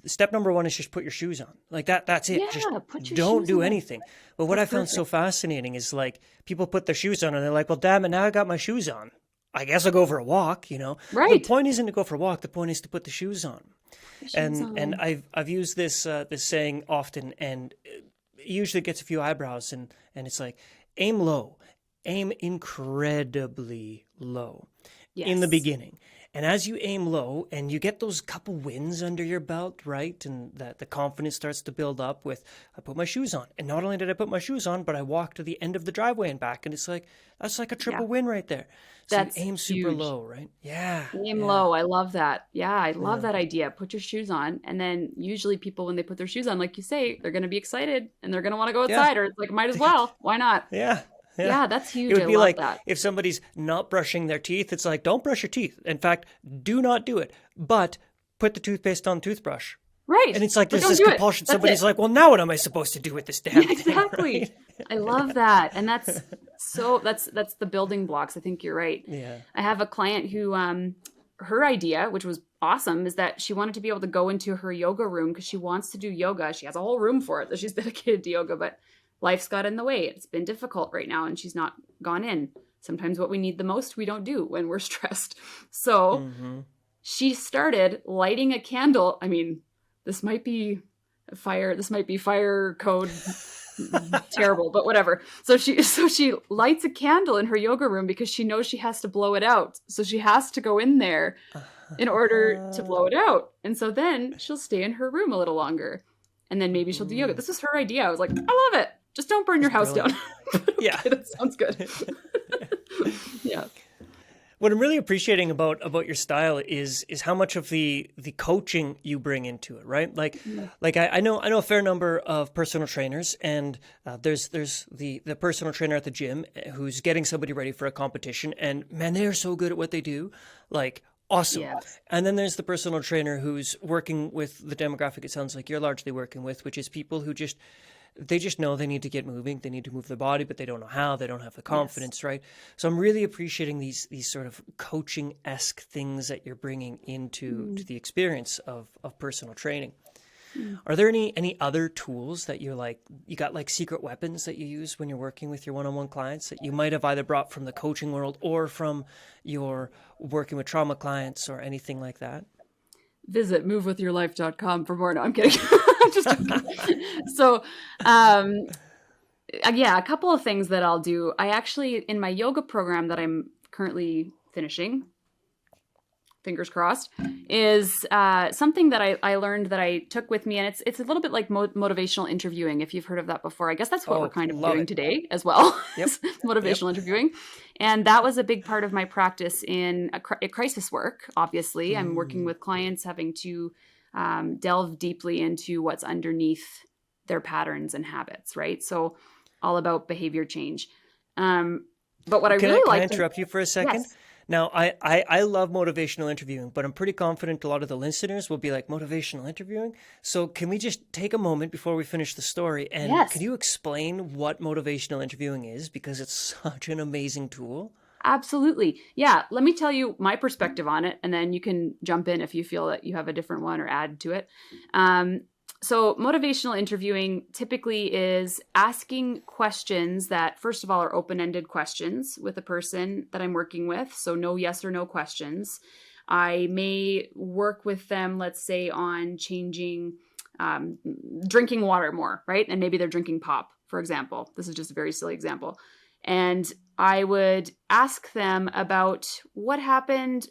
step number 1 is just put your shoes on. Like that's it. Yeah, just put your don't shoes do on. anything. But what I found so fascinating is like people put their shoes on and they're like, well, damn it, now I got my shoes on. I guess I'll go for a walk, you know? Right. The point isn't to go for a walk. The point is to put the shoes on. And I've used this saying often, and it usually gets a few eyebrows, and it's like, aim low, aim incredibly low in the beginning. And as you aim low and you get those couple wins under your belt, right? And that the confidence starts to build up with, I put my shoes on. And not only did I put my shoes on, but I walked to the end of the driveway and back. And it's like, that's like a triple win right there. So That's you aim super low, right? Yeah. Aim low. I love that. Yeah, I love that idea. Put your shoes on. And then usually people, when they put their shoes on, like you say, they're going to be excited and they're going to want to go outside, or it's like, might as well. Why not? Yeah, that's huge. It would be like that. If somebody's not brushing their teeth, it's like, don't brush your teeth. In fact, do not do it. But put the toothpaste on the toothbrush. Right. And it's like there's this compulsion. Somebody's like, well, now what am I supposed to do with this damn thing? Exactly. Right? I love that. And that's the building blocks. I think you're right. Yeah. I have a client who her idea, which was awesome, is that she wanted to be able to go into her yoga room because she wants to do yoga. She has a whole room for it that she's dedicated to yoga, but life's got in the way. It's been difficult right now, and she's not gone in. Sometimes what we need the most, we don't do when we're stressed. So she started lighting a candle. I mean, this might be fire code terrible, but whatever. So she lights a candle in her yoga room because she knows she has to blow it out. So she has to go in there in order to blow it out. And so then she'll stay in her room a little longer. And then maybe she'll do yoga. This was her idea. I was like, I love it. Just don't burn your house down. Yeah. Okay, that sounds good. Yeah. What I'm really appreciating about your style is how much of the coaching you bring into it, right? Like I know a fair number of personal trainers, and there's the personal trainer at the gym who's getting somebody ready for a competition, and man, they are so good at what they do, like awesome. Yes. And then there's the personal trainer who's working with the demographic it sounds like you're largely working with, which is people who just they just know they need to get moving. They need to move their body, but they don't know how. They don't have the Yes. confidence, right? So I'm really appreciating these sort of coaching esque things that you're bringing into to Mm. the experience of personal training. Mm. Are there any other tools that you got like secret weapons that you use when you're working with your one-on-one clients that you might have either brought from the coaching world or from your working with trauma clients or anything like that? Visit movewithyourlife.com for more. No, I'm kidding. I'm just joking. So, um, yeah, a couple of things that I'll do. I actually, in my yoga program that I'm currently finishing, fingers crossed, is something that I learned that I took with me, and it's a little bit like motivational interviewing, if you've heard of that before. I guess that's what we're Oh, kind of love doing it. today as well, Yep. is Yep. motivational interviewing, and that was a big part of my practice in a crisis work. Obviously, I'm working Mm. with clients having to delve deeply into what's underneath their patterns and habits, right? So, all about behavior change. Um, but what I really Can I liked, interrupt you for a second? yes, Now, I love motivational interviewing, but I'm pretty confident a lot of the listeners will be like, motivational interviewing? So can we just take a moment before we finish the story and can yes. you explain what motivational interviewing is? Because it's such an amazing tool. Absolutely. Yeah. Let me tell you my perspective on it, and then you can jump in if you feel that you have a different one or add to it. Um, so, motivational interviewing typically is asking questions that, first of all, are open ended questions with the person that I'm working with. So, no yes or no questions. I may work with them, let's say, on changing um, drinking water more, right? And maybe they're drinking pop, for example. This is just a very silly example. And I would ask them about what happened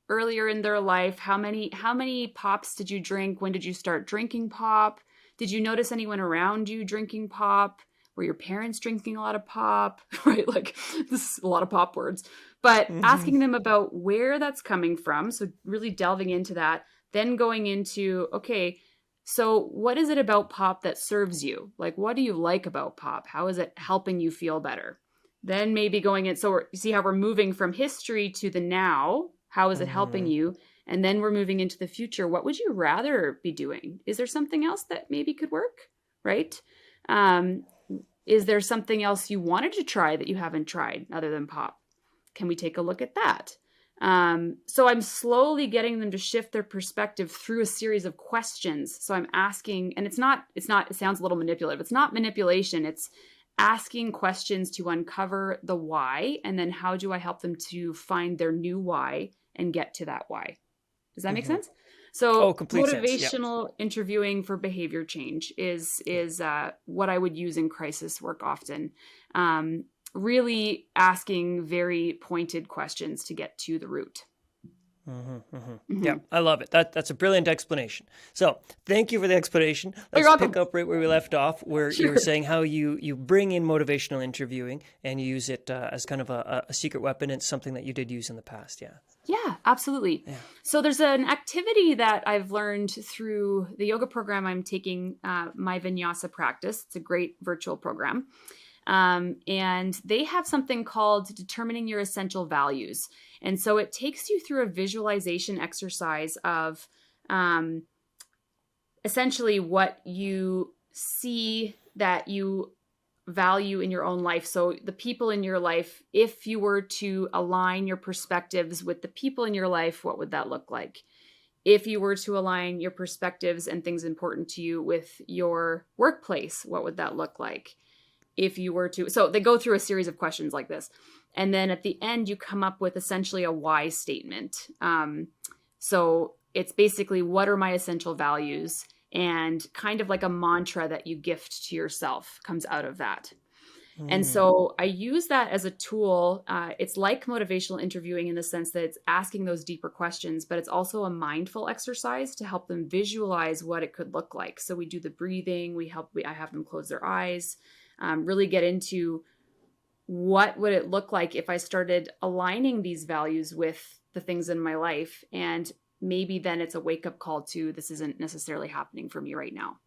earlier in their life. How many pops did you drink? When did you start drinking pop? Did you notice anyone around you drinking pop? Were your parents drinking a lot of pop? Right? Like, this is a lot of pop words. But Hmm. asking them about where that's coming from, so really delving into that, then going into, okay, so what is it about pop that serves you? Like, what do you like about pop? How is it helping you feel better? Then maybe going in, so you see how we're moving from history to the now. How is it helping Hmm. you? And then we're moving into the future. What would you rather be doing? Is there something else that maybe could work? Right? Um, is there something else you wanted to try that you haven't tried other than pop? Can we take a look at that? So I'm slowly getting them to shift their perspective through a series of questions. So I'm asking, and it sounds a little manipulative. It's not manipulation. It's asking questions to uncover the why. And then how do I help them to find their new why and get to that why? Does that make Hmm. sense? Oh, So complete sense. Yeah. motivational interviewing for behavior change is what I would use in crisis work often. Um, Really asking very pointed questions to get to the root. Hmm. Hmm. Yeah, Hmm. I love it. That's a brilliant explanation. So thank you for the explanation. Oh, you're Let's pick welcome. up right where we left off, where you were Sure. saying how you bring in motivational interviewing and you use it as kind of a secret weapon. It's something that you did use in the past. Yeah. Yeah, absolutely. Yeah. So there's an activity that I've learned through the yoga program I'm taking, my vinyasa practice. It's a great virtual program. And they have something called determining your essential values. And so it takes you through a visualization exercise of um, essentially what you see that you value in your own life. So the people in your life, if you were to align your perspectives with the people in your life, what would that look like? If you were to align your perspectives and things important to you with your workplace, what would that look like? If you were to, so they go through a series of questions like this. And then at the end, you come up with essentially a why statement. So it's basically, what are my essential values? And kind of like a mantra that you gift to yourself comes out of that. And Mm. so I use that as a tool. It's like motivational interviewing in the sense that it's asking those deeper questions, but it's also a mindful exercise to help them visualize what it could look like. So we do the breathing. I have them close their eyes, really get into what would it look like if I started aligning these values with the things in my life? And maybe then it's a wake-up call to, this isn't necessarily happening for me right now.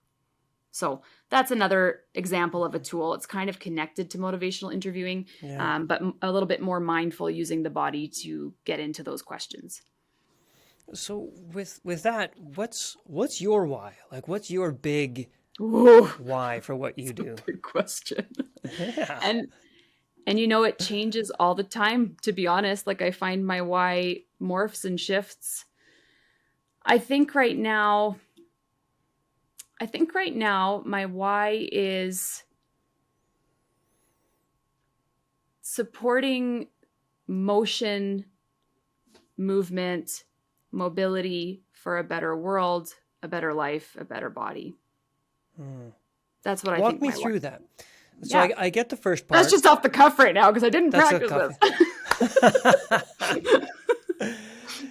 So that's another example of a tool. It's kind of connected to motivational interviewing, but a little bit more mindful, using the body to get into those questions. So with that, what's your why? Like, what's your big Ooh, why for what you do? good question. Yeah. And it changes all the time, to be honest. Like, I find my why morphs and shifts. I think right now my why is supporting motion, movement, mobility for a better world, a better life, a better body. That's what I think. Walk me through that. So Yeah. I get the first part. That's just off the cuff right now, because I didn't practice this.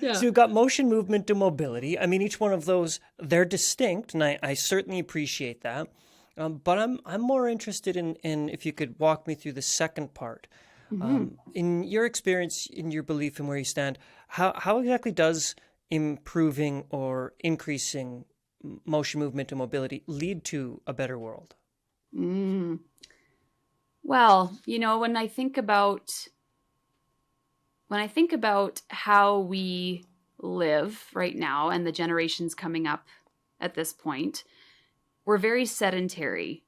Yeah. So you've got motion, movement, and mobility. I mean, each one of those, they're distinct, and I certainly appreciate that. But I'm more interested in if you could walk me through the second part. In your experience, in your belief, and where you stand, how exactly does improving or increasing motion, movement, and mobility lead to a better world? Well, when I think about how we live right now and the generations coming up at this point, we're very sedentary,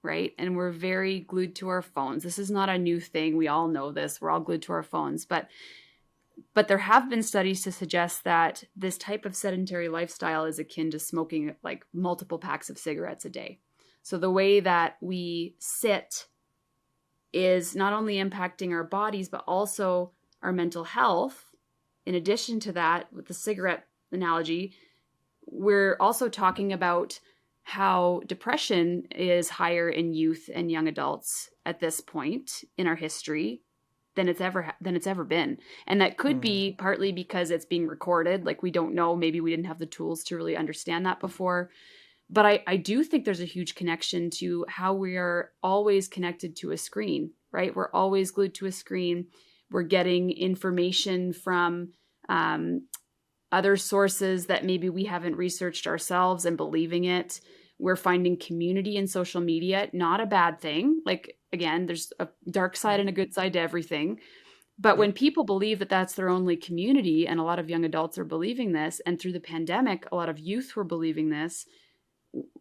right? And we're very glued to our phones. This is not a new thing. We all know this. We're all glued to our phones. But there have been studies to suggest that this type of sedentary lifestyle is akin to smoking like multiple packs of cigarettes a day. So the way that we sit is not only impacting our bodies, but also our mental health. In addition to that, with the cigarette analogy, we're also talking about how depression is higher in youth and young adults at this point in our history than it's ever been. And that could be partly because it's being recorded. Like, we don't know, maybe we didn't have the tools to really understand that before. But I do think there's a huge connection to how we are always connected to a screen, right? We're always glued to a screen. We're getting information from other sources that maybe we haven't researched ourselves and believing it. We're finding community in social media, not a bad thing. Like, again, there's a dark side and a good side to everything. But when people believe that that's their only community, and a lot of young adults are believing this, and through the pandemic, a lot of youth were believing this,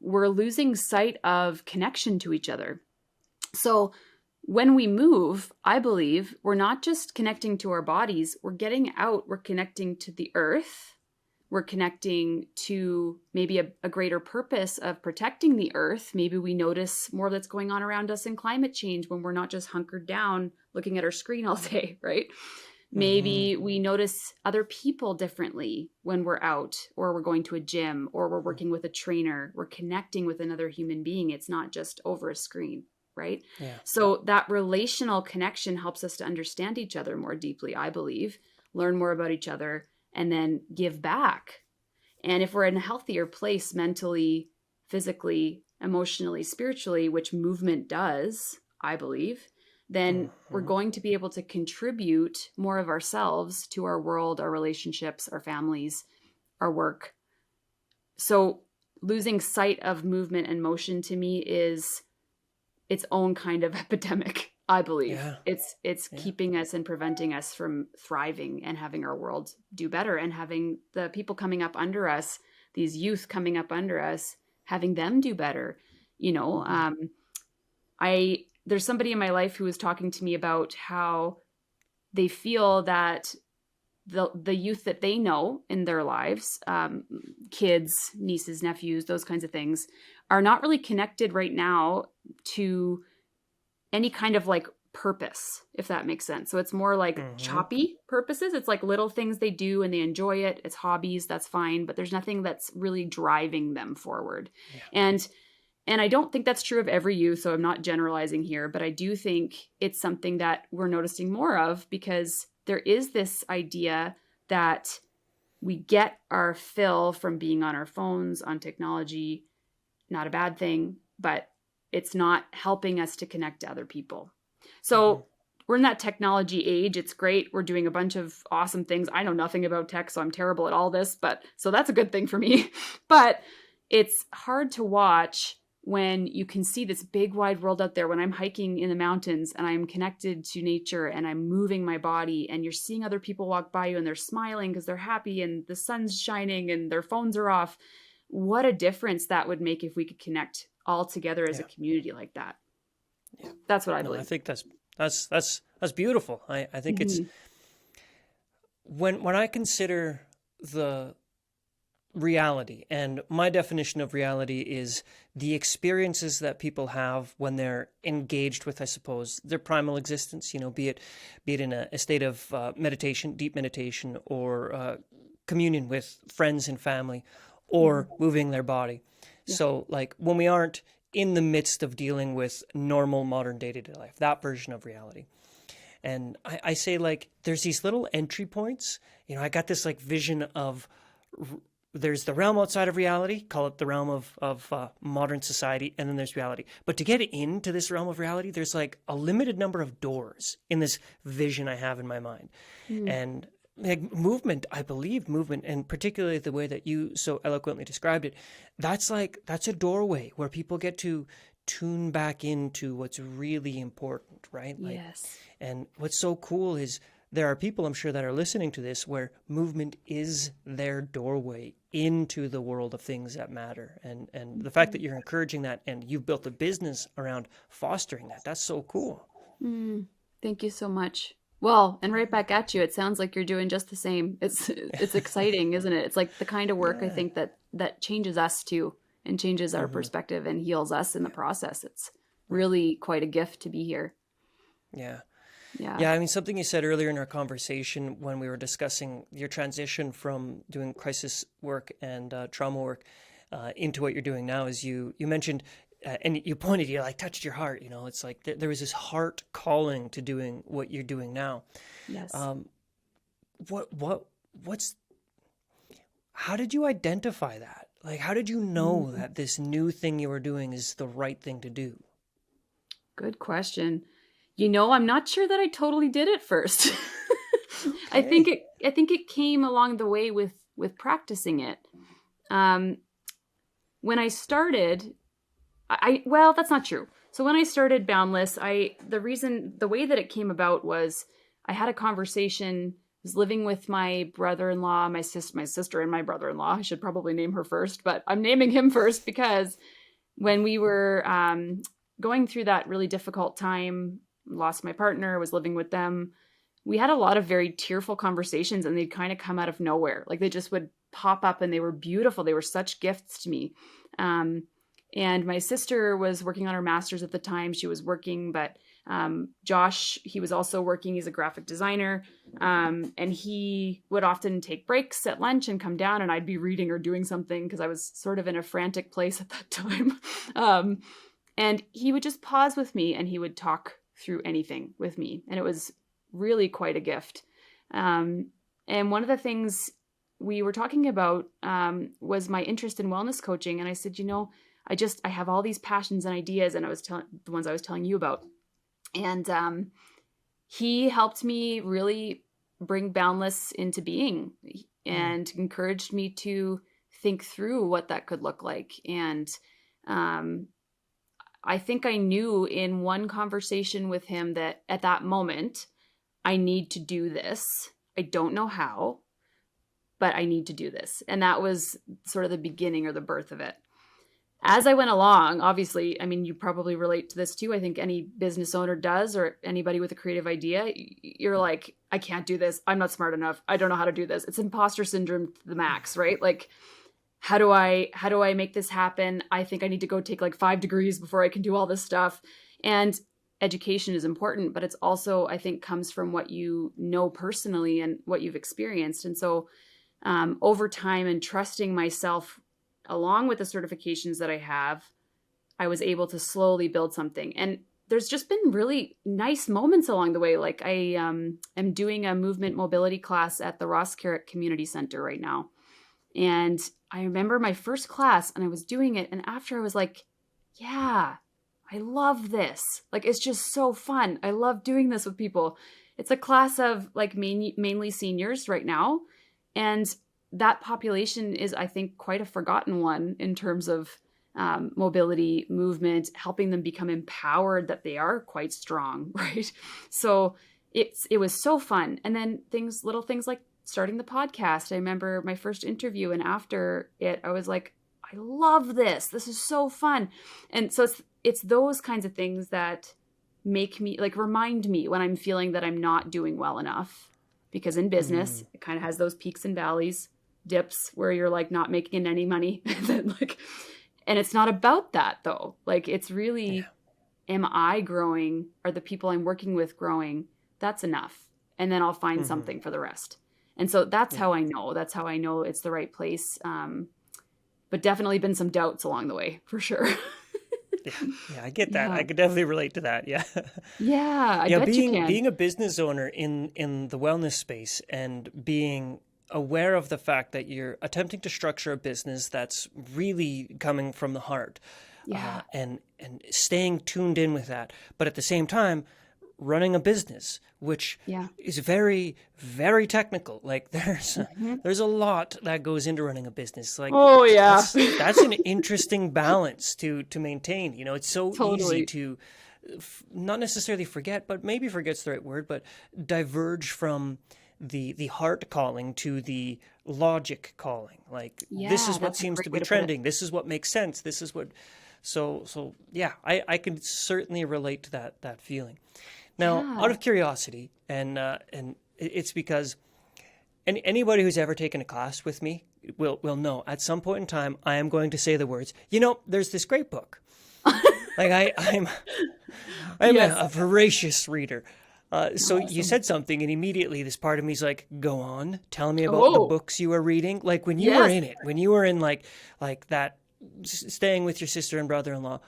we're losing sight of connection to each other. So when we move, I believe we're not just connecting to our bodies, we're getting out, we're connecting to the earth, we're connecting to maybe a greater purpose of protecting the earth. Maybe we notice more that's going on around us in climate change when we're not just hunkered down looking at our screen all day, right? Maybe we notice other people differently when we're out, or we're going to a gym, or we're working with a trainer. We're connecting with another human being. It's not just over a screen, right? Yeah. So that relational connection helps us to understand each other more deeply, I believe, learn more about each other, and then give back. And if we're in a healthier place mentally, physically, emotionally, spiritually, which movement does, I believe, then we're going to be able to contribute more of ourselves to our world, our relationships, our families, our work. So losing sight of movement and motion, to me, is its own kind of epidemic, I believe. Yeah. It's keeping us and preventing us from thriving and having our world do better, and having the people coming up under us, these youth coming up under us, having them do better. There's somebody in my life who was talking to me about how they feel that the youth that they know in their lives, kids, nieces, nephews, those kinds of things, are not really connected right now to any kind of like purpose, if that makes sense. So it's more like choppy purposes. It's like little things they do and they enjoy it. It's hobbies, that's fine, but there's nothing that's really driving them forward. Yeah. And I don't think that's true of every youth, so I'm not generalizing here, but I do think it's something that we're noticing more of, because there is this idea that we get our fill from being on our phones, on technology. Not a bad thing, but it's not helping us to connect to other people. So we're in that technology age. It's great. We're doing a bunch of awesome things. I know nothing about tech, so I'm terrible at all this, but so that's a good thing for me. But it's hard to watch when you can see this big wide world out there, when I'm hiking in the mountains and I'm connected to nature and I'm moving my body, and you're seeing other people walk by you and they're smiling because they're happy and the sun's shining and their phones are off. What a difference that would make if we could connect all together as a community like that. Yeah. That's what I No, believe. I think that's beautiful. I think it's when I consider the reality, and my definition of reality is the experiences that people have when they're engaged with, I suppose, their primal existence, be it in a state of meditation, deep meditation, or communion with friends and family, or moving their body. Yeah. So like when we aren't in the midst of dealing with normal modern day-to-day life, that version of reality. And I say, like, there's these little entry points. I got this like vision of there's the realm outside of reality, call it the realm of modern society, and then there's reality. But to get into this realm of reality, there's like a limited number of doors in this vision I have in my mind. And like movement, I believe movement, and particularly the way that you so eloquently described it, that's a doorway where people get to tune back into what's really important, right? Like, Yes. and what's so cool is there are people, I'm sure, that are listening to this where movement is their doorway into the world of things that matter. And the fact that you're encouraging that and you've built a business around fostering that, that's so cool. Thank you so much. Well, and right back at you. It sounds like you're doing just the same. It's exciting, isn't it? It's like the kind of work I think that changes us too, and changes our perspective and heals us in the process. It's really quite a gift to be here. Yeah. Yeah. Yeah, I mean, something you said earlier in our conversation when we were discussing your transition from doing crisis work and trauma work into what you're doing now is you mentioned, and you pointed, you like touched your heart, it's like there was this heart calling to doing what you're doing now. Yes. How did you identify that? Like, how did you know that this new thing you were doing is the right thing to do? Good question. I'm not sure that I totally did it first. I think it came along the way with practicing it. When I started, well, that's not true. So when I started Boundless, the way that it came about was I had a conversation. I was living with my brother-in-law, my sister and my brother-in-law. I should probably name her first, but I'm naming him first because when we were going through that really difficult time, lost my partner, was living with them, we had a lot of very tearful conversations, and they'd kind of come out of nowhere. Like they just would pop up, and they were beautiful. They were such gifts to me. And my sister was working on her master's at the time. She was working, but Josh, he was also working. He's a graphic designer. And he would often take breaks at lunch and come down, and I'd be reading or doing something because I was sort of in a frantic place at that time. And he would just pause with me, and he would talk through anything with me. And it was really quite a gift. And one of the things we were talking about was my interest in wellness coaching. And I said, I have all these passions and ideas, and the ones I was telling you about. And he helped me really bring Boundless into being and encouraged me to think through what that could look like. And I think I knew in one conversation with him that at that moment, I need to do this. I don't know how, but I need to do this. And that was sort of the beginning or the birth of it. As I went along, obviously, I mean, you probably relate to this too. I think any business owner does, or anybody with a creative idea. You're like, I can't do this. I'm not smart enough. I don't know how to do this. It's imposter syndrome to the max, right? Like, how do I make this happen? I think I need to go take like 5 degrees before I can do all this stuff. And education is important, but it's also, I think, comes from what you know personally and what you've experienced. And so over time and trusting myself, along with the certifications that I have, I was able to slowly build something. And there's just been really nice moments along the way. Like I am doing a movement mobility class at the Ross Carrick Community Center right now. And I remember my first class, and I was doing it. And after I was like, yeah, I love this. Like, it's just so fun. I love doing this with people. It's a class of like mainly seniors right now. And that population is, I think, quite a forgotten one in terms of mobility, movement, helping them become empowered, that they are quite strong, right? So it was so fun. And then little things like starting the podcast. I remember my first interview, and after it, I was like, I love this. This is so fun. And so it's those kinds of things that make me, like, remind me when I'm feeling that I'm not doing well enough. Because in business, it kind of has those peaks and valleys, dips where you're like not making any money. And it's not about that though. Like, it's really, am I growing? Are the people I'm working with growing? That's enough. And then I'll find something for the rest. And so that's how I know. That's how I know it's the right place. But definitely been some doubts along the way, for sure. Yeah, I get that. I could definitely relate to that. Yeah. Yeah, I bet you can. Being a business owner in the wellness space, and being aware of the fact that you're attempting to structure a business that's really coming from the heart, and staying tuned in with that, but at the same time running a business, which is very, very technical. Like, there's a lot that goes into running a business. Like, that's an interesting balance to maintain. You know, it's so easy to not necessarily forget, but maybe forget's the right word, but diverge from the heart calling to the logic calling. Like, this is what seems to be trending. This is what makes sense. This is what. So yeah, I can certainly relate to that feeling. Now, out of curiosity, and it's because anybody who's ever taken a class with me will know at some point in time I am going to say the words, there's this great book. Like, I'm a voracious reader. So awesome. You said something, and immediately this part of me is like, go on, tell me about the books you were reading. Like, when you were in it, when you were in like that, staying with your sister and brother-in-law,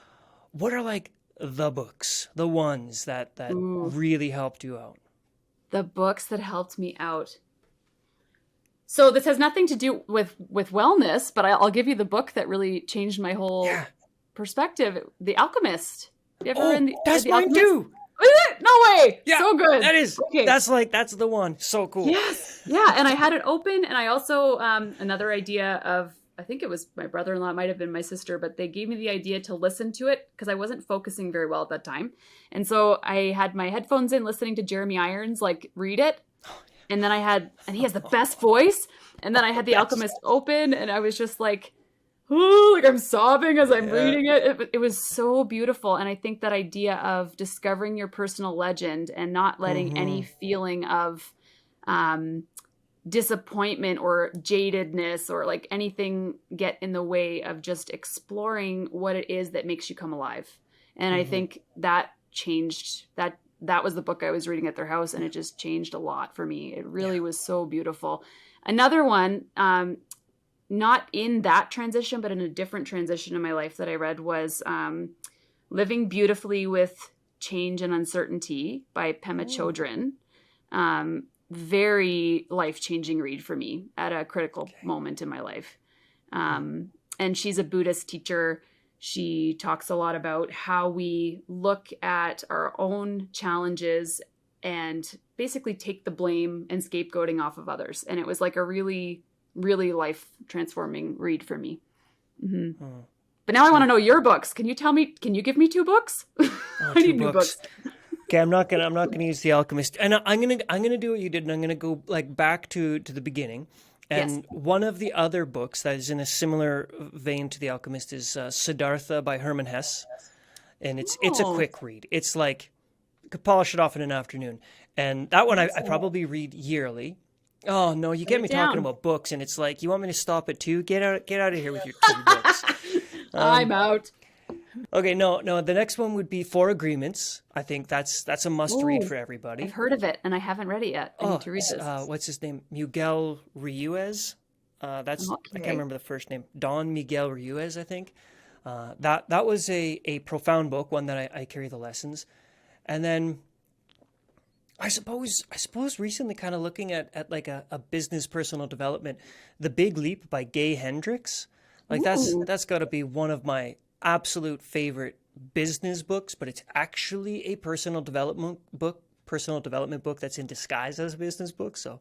what are like the books, the ones that really helped you out? The books that helped me out. So this has nothing to do with wellness, but I'll give you the book that really changed my whole perspective. The Alchemist. You ever read that's the mine Alchemist? too. Is it? No way. Yeah, so good. That is. Okay. That's the one. So cool. Yes. Yeah. And I had it open, and I also another idea of, I think it was my brother-in-law, it might have been my sister, but they gave me the idea to listen to it because I wasn't focusing very well at that time. And so I had my headphones in, listening to Jeremy Irons, like, read it. And then and he has the best voice. And then I had The Alchemist open, and I was just like, I'm sobbing as I'm reading it. It was so beautiful. And I think that idea of discovering your personal legend and not letting any feeling of, disappointment or jadedness or like anything get in the way of just exploring what it is that makes you come alive. And I think that changed that was the book I was reading at their house, and it just changed a lot for me. It really was so beautiful. Another one, not in that transition, but in a different transition in my life that I read was Living Beautifully with Change and Uncertainty by Pema Chodron. Very life-changing read for me at a critical moment in my life. And she's a Buddhist teacher. She talks a lot about how we look at our own challenges and basically take the blame and scapegoating off of others. And it was like a really, really life-transforming read for me. But now I want to know your books. Can you give me 2 books? I need new books. Okay, I'm not gonna use The Alchemist, and I'm gonna do what you did, and I'm gonna go like back to the beginning. And one of the other books that is in a similar vein to The Alchemist is Siddhartha by Hermann Hesse, and it's a quick read. It's like you could polish it off in an afternoon, and that one I probably read yearly. Oh no, you get me talking about books, and it's like, you want me to stop at 2? Get out of here with your 2 books. I'm out. Okay, no. The next one would be Four Agreements. I think that's a must read for everybody. I've heard of it, and I haven't read it yet. I need to read this. What's his name? Miguel Ruiz. I can't remember the first name. Don Miguel Ruiz, I think. That was a profound book, one that I carry the lessons. And then I suppose recently, kind of looking at like a business personal development, The Big Leap by Gay Hendricks. Like, that's got to be one of my absolute favorite business books, but it's actually a personal development book that's in disguise as a business book. So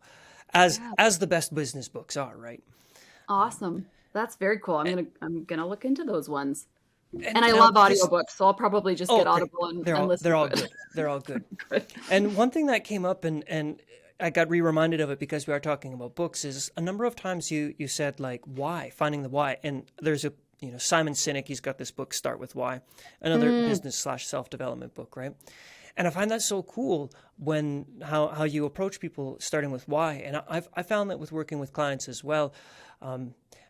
Yeah. as the best business books are, right? Awesome. That's very cool. I'm gonna look into those ones. And And I now love this, audiobooks, so I'll probably just oh, get great. Audible and They're listen all to it. good. They're all good. Good. And one thing that came up, and I got reminded of it because we are talking about books, is a number of times you said like why, finding the why. And there's a, Simon Sinek, he's got this book, Start With Why, another Mm, business/self-development book, right? And I find that so cool when how you approach people starting with why. And I found that with working with clients as well.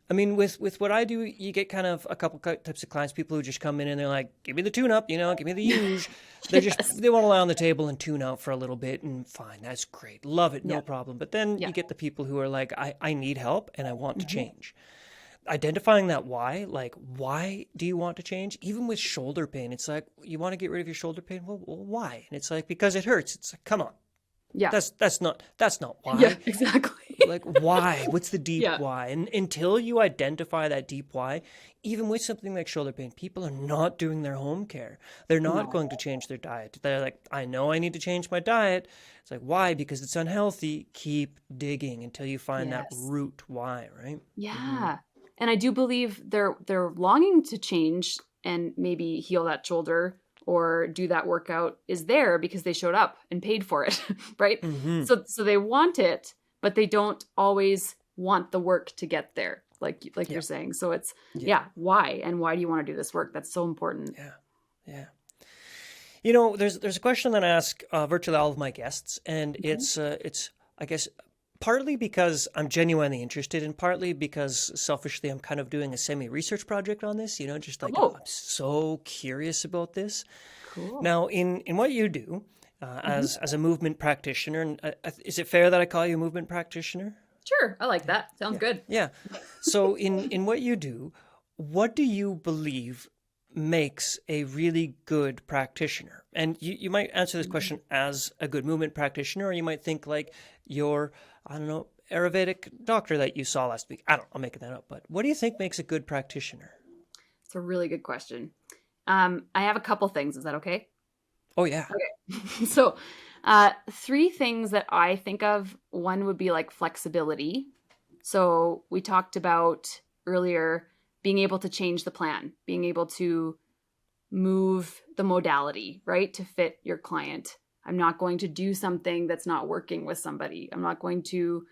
I mean, with what I do, you get kind of a couple types of clients, people who just come in and they're like, give me the tune up, give me the use. yes. They want to lie on the table and tune out for a little bit, and fine, that's great. Love it, no Yeah. problem. But then Yeah. you get the people who are like, I need help and I want to Hmm. change. Identifying that why, like, why do you want to change? Even with shoulder pain, it's like, you want to get rid of your shoulder pain? Well, why? And it's like, because it hurts. It's like, come on. Yeah. That's not Yeah, why. exactly. Like, why? What's the deep Yeah. why? And until you identify that deep why, even with something like shoulder pain, people are not doing their home care. They're not No. going to change their diet. They're like, I know I need to change my diet. It's like, why? Because it's unhealthy. Keep digging until you find that Yes. root why, right? Mm-hmm. Yeah. And I do believe they're longing to change and maybe heal that shoulder or do that workout is there because they showed up and paid for it, right? Mm-hmm. So they want it, but they don't always want the work to get there, like Yeah. you're saying. So it's Yeah. why? And why do you want to do this work? That's so important. Yeah. Yeah. There's a question that I ask virtually all of my guests, and Okay. it's I guess partly because I'm genuinely interested, and partly because selfishly I'm kind of doing a semi-research project on this. Just like, oh, Oh, I'm so curious about this. cool. Now, in what you do Hmm. as a movement practitioner, and is it fair that I call you a movement practitioner? Sure. I like that. Sounds Yeah, good. yeah. So in what you do, what do you believe makes a really good practitioner? And you might answer this Mhm. question as a good movement practitioner, or you might think like your, I don't know, Ayurvedic doctor that you saw last week. I don't know, I'm making that up, but what do you think makes a good practitioner? It's a really good question. I have a couple things. Is that okay? Oh yeah. Okay. So, three things that I think of. One would be like flexibility. So, we talked about earlier being able to change the plan, being able to move the modality, right, to fit your client. I'm not going to do something that's not working with somebody. I'm not going to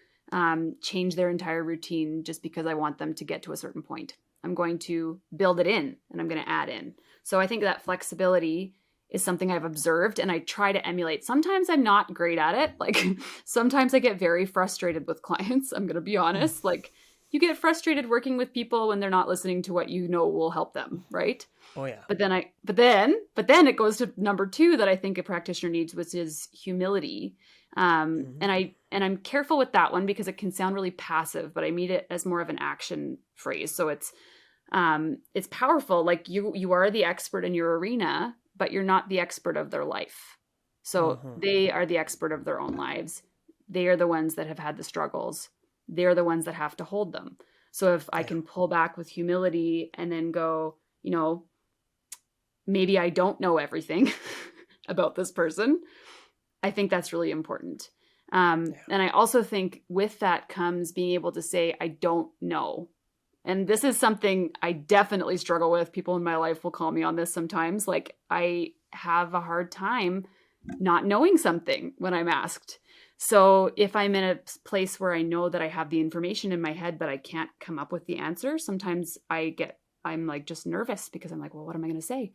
change their entire routine just because I want them to get to a certain point. I'm going to build it in and I'm going to add in. So I think that flexibility is something I've observed and I try to emulate. Sometimes I'm not great at it. Like sometimes I get very frustrated with clients. I'm going to be Mm. honest. Like you get frustrated working with people when they're not listening to what you know will help them, right? Oh yeah. But then it goes to number two that I think a practitioner needs, which is humility. Mhm. And I'm careful with that one because it can sound really passive, but I mean it as more of an action phrase. So it's powerful. Like you are the expert in your arena, but you're not the expert of their life. So Mhm. they are the expert of their own lives. They are the ones that have had the struggles. They're the ones that have to hold them. So if I Yeah. can pull back with humility and then go, maybe I don't know everything about this person. I think that's really important. Yeah. And I also think with that comes being able to say, I don't know. And this is something I definitely struggle with. People in my life will call me on this sometimes. Like, I have a hard time not knowing something when I'm asked. So if I'm in a place where I know that I have the information in my head, but I can't come up with the answer, sometimes I'm like just nervous because I'm like, well, what am I going to say?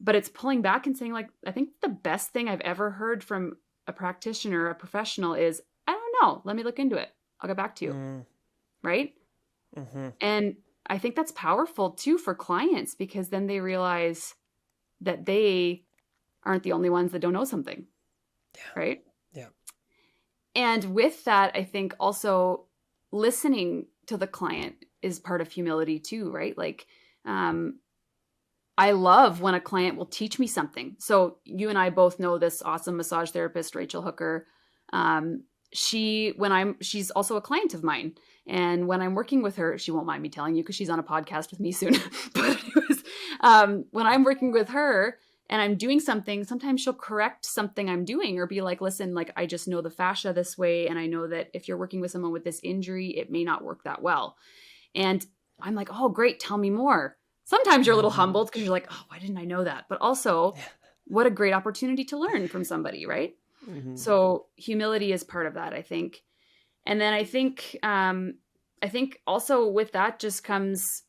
But it's pulling back and saying, like, I think the best thing I've ever heard from a practitioner, a professional is, I don't know. Let me look into it. I'll get back to you. Mm. Right. Mhm. And I think that's powerful too for clients because then they realize that they aren't the only ones that don't know something. Yeah. Right. Yeah. And with that, I think also listening to the client is part of humility too, right? Like, I love when a client will teach me something. So you and I both know this awesome massage therapist, Rachel Hooker. She's also a client of mine. And when I'm working with her, she won't mind me telling you because she's on a podcast with me soon. But anyways, When I'm working with her and I'm doing something, sometimes she'll correct something I'm doing or be like, listen, like I just know the fascia this way. And I know that if you're working with someone with this injury, it may not work that well. And I'm like, oh, great. Tell me more. Sometimes you're a little humbled because you're like, oh, why didn't I know that? But also, what a great opportunity to learn from somebody, right? So humility is part of that, I think. And then I think also with that just comes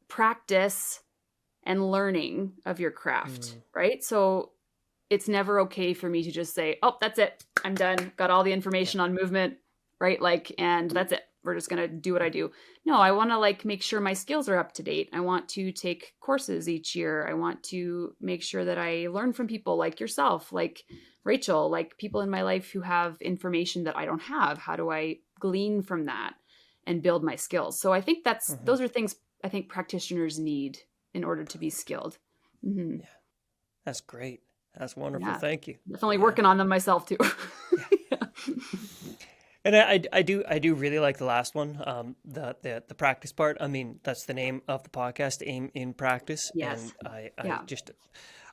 practice and learning of your craft, right? So it's never okay for me to just say, oh, that's it. I'm done. Got all the information on movement, right? Like, and that's it. We're just going to do what I do. No, I want to like make sure my skills are up to date. I want to take courses each year. I want to make sure that I learn from people like yourself, like Rachel, like people in my life who have information that I don't have. How do I glean from that and build my skills? So I think those are things I think practitioners need in order to be skilled. Yeah, that's great. That's wonderful. Yeah. Thank you. Definitely working on them myself too. And I do really like the last one, the practice part. I mean, that's the name of the podcast, Aim in Practice. Yes. And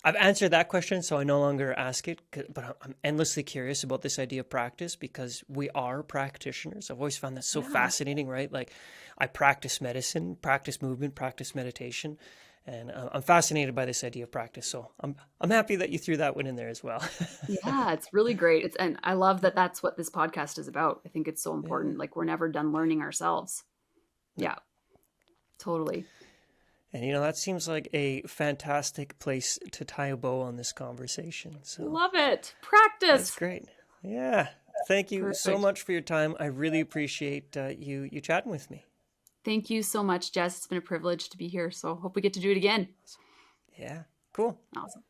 I've answered that question, so I no longer ask it, but I'm endlessly curious about this idea of practice because we are practitioners. I've always found that so fascinating, right? Like I practice medicine, practice movement, practice meditation. And I'm fascinated by this idea of practice. So I'm happy that you threw that one in there as well. Yeah, it's really great. And I love that that's what this podcast is about. I think it's so important. Like we're never done learning ourselves. Yeah, totally. And, that seems like a fantastic place to tie a bow on this conversation. So love it. Practice. That's great. Yeah. Thank you so much for your time. I really appreciate you chatting with me. Thank you so much, Jess. It's been a privilege to be here. So hope we get to do it again. Yeah, cool. Awesome.